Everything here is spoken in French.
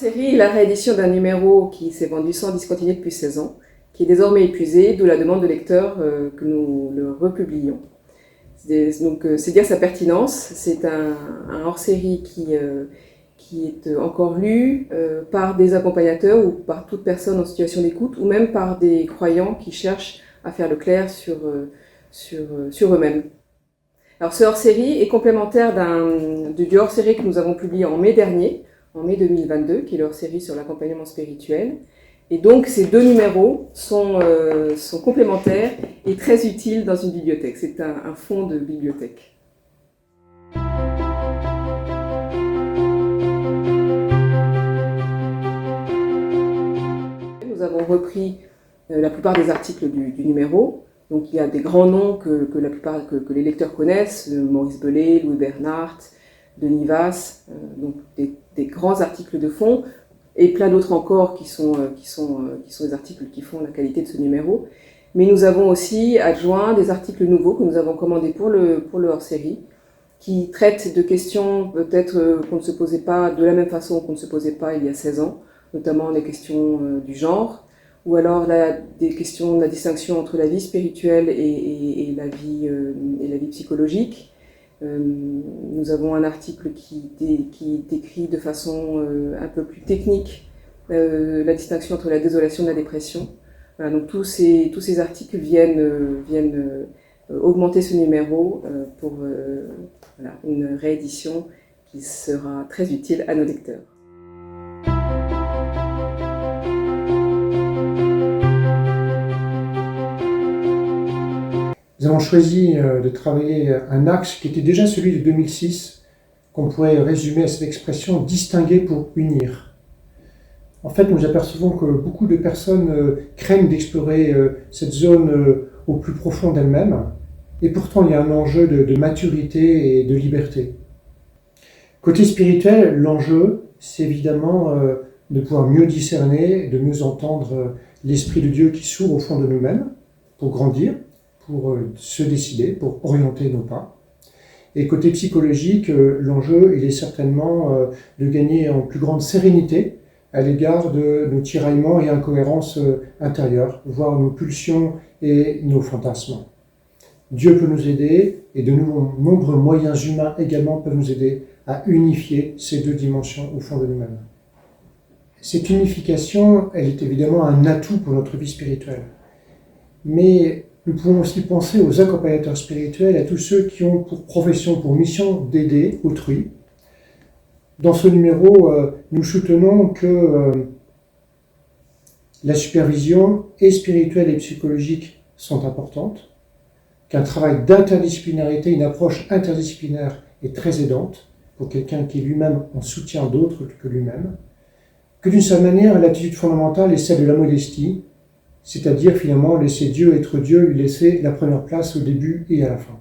Hors-série est la réédition d'un numéro qui s'est vendu sans discontinuer depuis 16 ans, qui est désormais épuisé, d'où la demande de lecteurs que nous le republions. C'est dire sa pertinence. C'est un hors-série qui est encore lu par des accompagnateurs ou par toute personne en situation d'écoute, ou même par des croyants qui cherchent à faire le clair sur eux-mêmes. Alors ce hors-série est complémentaire du hors-série que nous avons publié en mai dernier, en mai 2022, qui est le hors-série sur l'accompagnement spirituel. Et donc ces deux numéros sont complémentaires et très utiles dans une bibliothèque. C'est un fonds de bibliothèque. Nous avons repris la plupart des articles du numéro. Donc il y a des grands noms que les lecteurs connaissent, Maurice Bellet, Louis Bernard, Denis Vasse, donc des grands articles de fond, et plein d'autres encore qui sont des articles qui font la qualité de ce numéro. Mais nous avons aussi adjoint des articles nouveaux que nous avons commandés pour le hors-série, qui traitent de questions peut-être qu'on ne se posait pas de la même façon qu'on ne se posait pas il y a 16 ans, notamment les questions du genre, ou alors des questions de la distinction entre la vie spirituelle et la vie psychologique. Nous avons un article qui décrit de façon un peu plus technique la distinction entre la désolation et la dépression. Voilà, donc tous ces articles viennent augmenter ce numéro pour une réédition qui sera très utile à nos lecteurs. Nous avons choisi de travailler un axe qui était déjà celui de 2006, qu'on pourrait résumer à cette expression « distinguer pour unir ». En fait, nous apercevons que beaucoup de personnes craignent d'explorer cette zone au plus profond d'elles-mêmes, et pourtant il y a un enjeu de maturité et de liberté. Côté spirituel, l'enjeu, c'est évidemment de pouvoir mieux discerner, de mieux entendre l'Esprit de Dieu qui s'ouvre au fond de nous-mêmes pour grandir, pour se décider, pour orienter nos pas. Et côté psychologique, l'enjeu, il est certainement de gagner en plus grande sérénité à l'égard de nos tiraillements et incohérences intérieures, voire nos pulsions et nos fantasmes. Dieu peut nous aider, et de nombreux moyens humains également peuvent nous aider à unifier ces deux dimensions au fond de nous-mêmes. Cette unification, elle est évidemment un atout pour notre vie spirituelle. Mais nous pouvons aussi penser aux accompagnateurs spirituels, à tous ceux qui ont pour profession, pour mission d'aider autrui. Dans ce numéro, nous soutenons que la supervision et spirituelle et psychologique sont importantes, qu'un travail d'interdisciplinarité, une approche interdisciplinaire est très aidante pour quelqu'un qui est lui-même en soutien d'autres que lui-même, que d'une certaine manière, l'attitude fondamentale est celle de la modestie, c'est-à-dire finalement laisser Dieu être Dieu, lui laisser la première place au début et à la fin.